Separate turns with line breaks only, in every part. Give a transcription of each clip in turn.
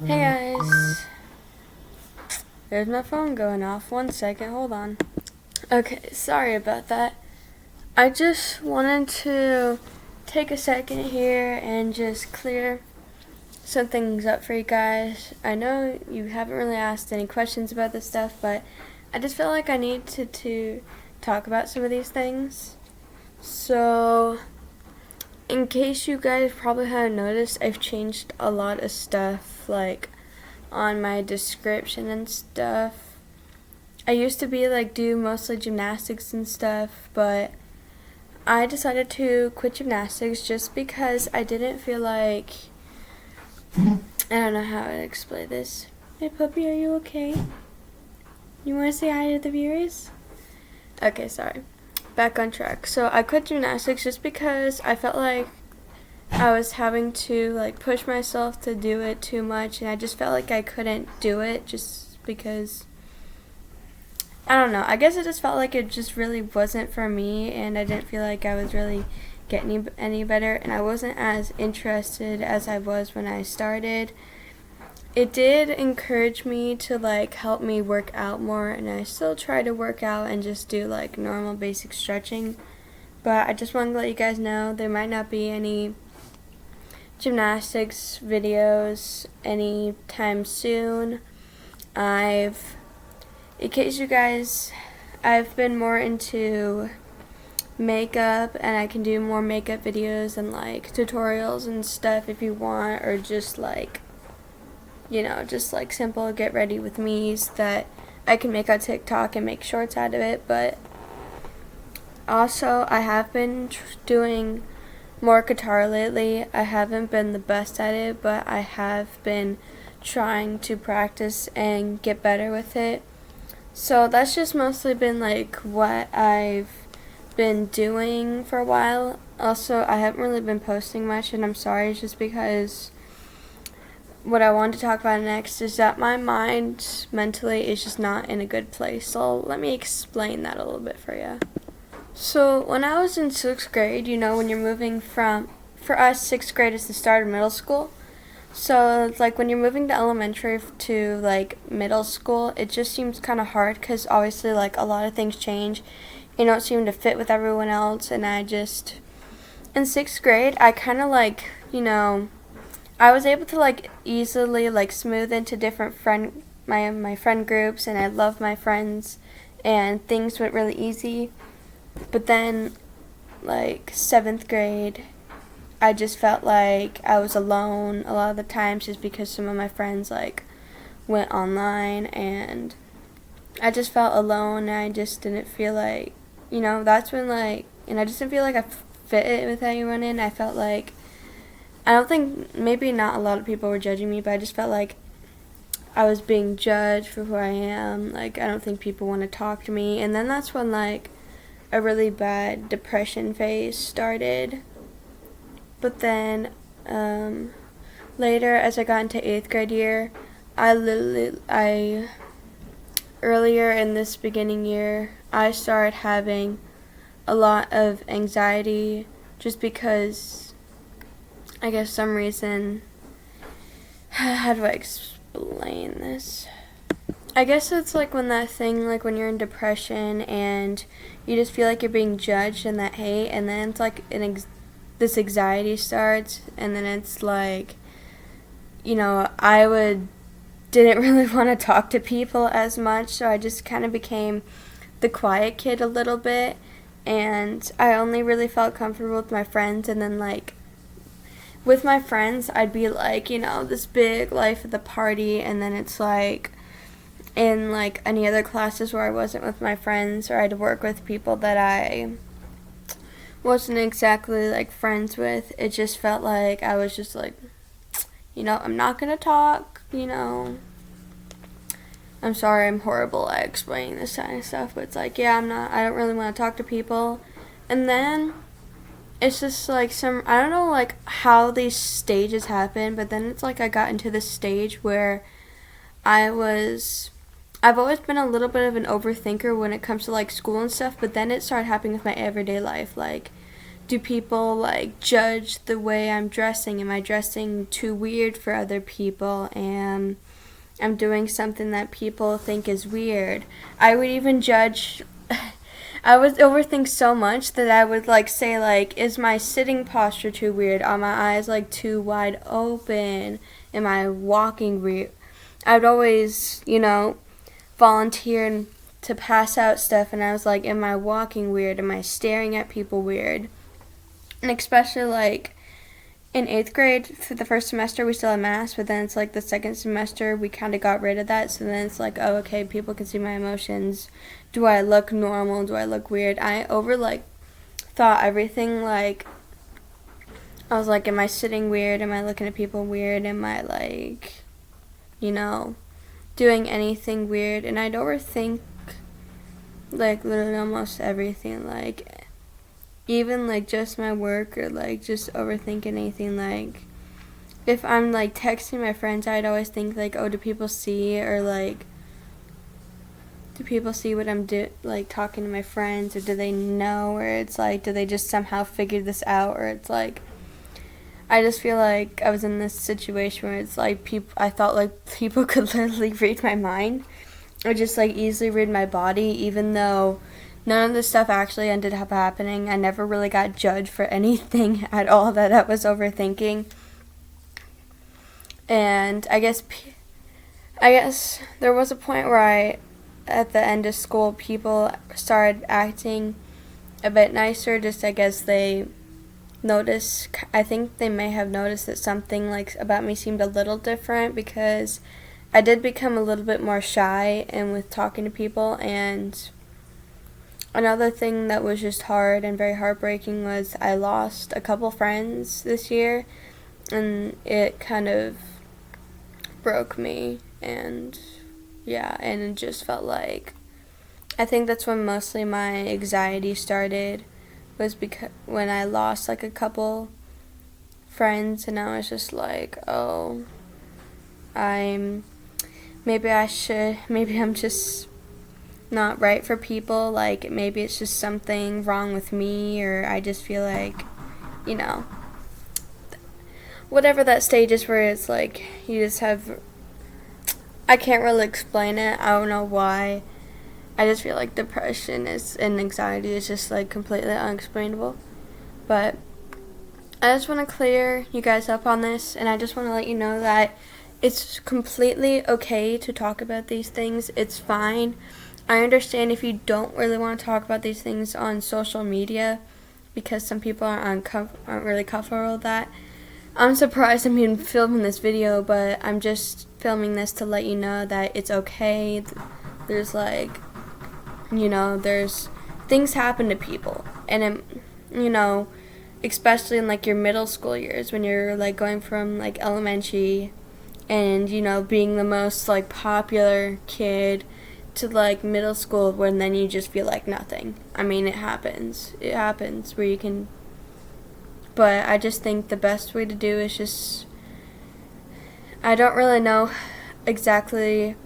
Hey guys, there's my phone going off. 1 second, hold on. Okay, sorry about that. I just wanted to take a second here and just clear some things up for you guys. I know you haven't really asked any questions about this stuff, but I just felt like I needed to talk about some of these things. So, in case you guys probably haven't noticed, I've changed a lot of stuff, like on my description and stuff. I used to be like do mostly gymnastics and stuff, but I decided to quit gymnastics just because I didn't feel like, I don't know how to explain this. Hey puppy, are you okay? You want to say hi to the viewers? Okay, sorry. Back on track. So I quit gymnastics just because I felt like I was having to like push myself to do it too much, and I just felt like I couldn't do it just because, I don't know, I guess it just felt like it just really wasn't for me, and I didn't feel like I was really getting any better, and I wasn't as interested as I was when I started. It did encourage me to like help me work out more, and I still try to work out and just do like normal basic stretching, but I just wanted to let you guys know there might not be any gymnastics videos anytime soon. In case you guys, I've been more into makeup, and I can do more makeup videos and like tutorials and stuff if you want, or just like, just like simple get ready with me's that I can make on TikTok and make shorts out of it. But also I have been doing more guitar lately. I haven't been the best at it, but I have been trying to practice and get better with it. So that's just mostly been like what I've been doing for a while. Also, I haven't really been posting much, and I'm sorry, just because what I want to talk about next is that my mind mentally is just not in a good place. So let me explain that a little bit for you. So when I was in 6th grade, when you're moving from, for us, 6th grade is the start of middle school. So it's like when you're moving to elementary to like middle school, it just seems kind of hard because obviously like a lot of things change. You don't seem to fit with everyone else, and in 6th grade, I kind of like, I was able to like easily like smooth into different my friend groups, and I love my friends, and things went really easy. But then, like 7th grade, I just felt like I was alone a lot of the times, just because some of my friends like went online, and I just felt alone, and I just didn't feel like, that's when like, and I just didn't feel like I fit with anyone in. I felt like, I don't think, maybe not a lot of people were judging me, but I just felt like I was being judged for who I am. Like, I don't think people want to talk to me. And then that's when like a really bad depression phase started. But then later, as I got into 8th grade year, earlier in this beginning year, I started having a lot of anxiety, just because, I guess, some reason, how do I explain this? I guess it's like when that thing, like when you're in depression and you just feel like you're being judged, and that hate, and then it's like this anxiety starts, and then it's like, didn't really want to talk to people as much, so I just kind of became the quiet kid a little bit, and I only really felt comfortable with my friends. And then like with my friends, I'd be like, this big life of the party, and then it's like in like any other classes where I wasn't with my friends, or I had to work with people that I wasn't exactly like friends with, it just felt like I was just like, I'm not gonna talk, I'm sorry, I'm horrible at explaining this kind of stuff, but it's like, I don't really want to talk to people. And then it's just like I don't know like how these stages happen, but then it's like I got into this stage where I've always been a little bit of an overthinker when it comes to like school and stuff, but then it started happening with my everyday life, like do people like judge the way I'm dressing? Am I dressing too weird for other people? And I'm doing something that people think is weird. I would even judge. I would overthink so much that I would like say like, is my sitting posture too weird? Are my eyes like too wide open? Am I walking weird? I would always, volunteer to pass out stuff, and I was like, am I walking weird? Am I staring at people weird? And especially like in 8th grade, for the first semester, we still had math, but then it's like the second semester, we kind of got rid of that. So then it's like, oh, okay, people can see my emotions. Do I look normal? Do I look weird? I thought everything. Like, I was like, am I sitting weird? Am I looking at people weird? Am I like, doing anything weird? And I'd overthink like literally almost everything. Like, even like just my work, or like just overthinking anything. Like, if I'm like texting my friends, I'd always think like, oh, do people see? Or like, do people see what I'm like talking to my friends? Or do they know? Or it's like, do they just somehow figure this out? Or it's like, I just feel like I was in this situation where it's like I thought like people could literally read my mind, or just like easily read my body, even though none of this stuff actually ended up happening. I never really got judged for anything at all that I was overthinking. And I guess there was a point where at the end of school, people started acting a bit nicer. Just I guess they noticed, I think they may have noticed that something like about me seemed a little different, because I did become a little bit more shy and with talking to people. And another thing that was just hard and very heartbreaking was I lost a couple friends this year, and it kind of broke me. And yeah, and it just felt like, I think that's when mostly my anxiety started, was because when I lost like a couple friends, and I was just like, oh, maybe I'm just not right for people. Like, maybe it's just something wrong with me, or I just feel like, whatever that stage is where it's like you just have, I can't really explain it. I don't know why. I just feel like depression and anxiety is just like completely unexplainable. But I just want to clear you guys up on this, and I just want to let you know that it's completely okay to talk about these things. It's fine. I understand if you don't really want to talk about these things on social media, because some people aren't really comfortable with that. I'm surprised I'm even filming this video, but I'm just filming this to let you know that it's okay. There's like, there's things happen to people, and especially in like your middle school years, when you're like going from like elementary and being the most like popular kid to like middle school, when then you just feel like nothing. I mean, it happens where you can, but I just think the best way to do is just, I don't really know exactly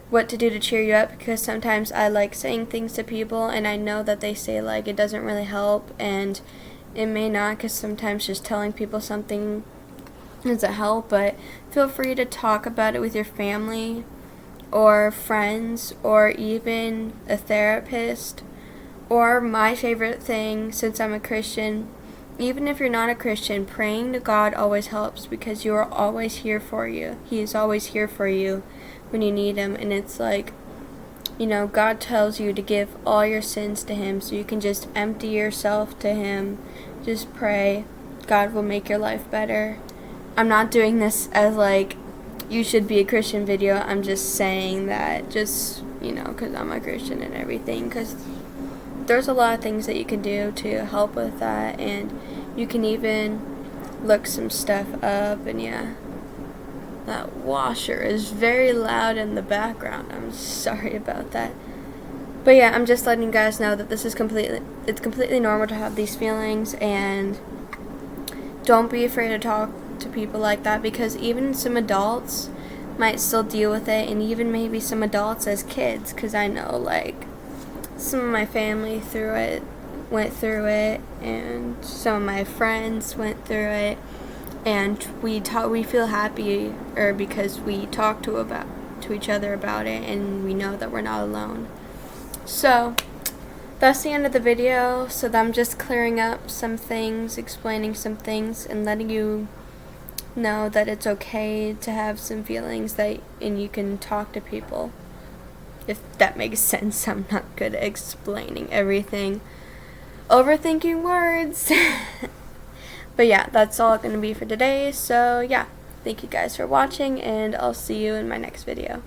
what to do to cheer you up, because sometimes I like saying things to people and I know that they say like it doesn't really help, and it may not, because sometimes just telling people something doesn't help. But feel free to talk about it with your family or friends, or even a therapist. Or my favorite thing, since I'm a Christian, even if you're not a Christian, praying to God always helps, because you are always here for you. He is always here for you when you need him. And it's like, God tells you to give all your sins to him, so you can just empty yourself to him. Just pray. God will make your life better. I'm not doing this as like, you should be a Christian video. I'm just saying that just, because I'm a Christian and everything, because there's a lot of things that you can do to help with that, and you can even look some stuff up. And yeah, that washer is very loud in the background. I'm sorry about that. But yeah, I'm just letting you guys know that this is it's completely normal to have these feelings, and don't be afraid to talk to people like that, because even some adults might still deal with it, and even maybe some adults as kids, because I know like some of my family through it went through it, and some of my friends went through it, and we feel happier because we talk to each other about it, and we know that we're not alone. So that's the end of the video. So I'm just clearing up some things, explaining some things, and letting you know that it's okay to have some feelings, and you can talk to people, if that makes sense. I'm not good at explaining everything. Overthinking words. But yeah, that's all going to be for today. So yeah, thank you guys for watching, and I'll see you in my next video.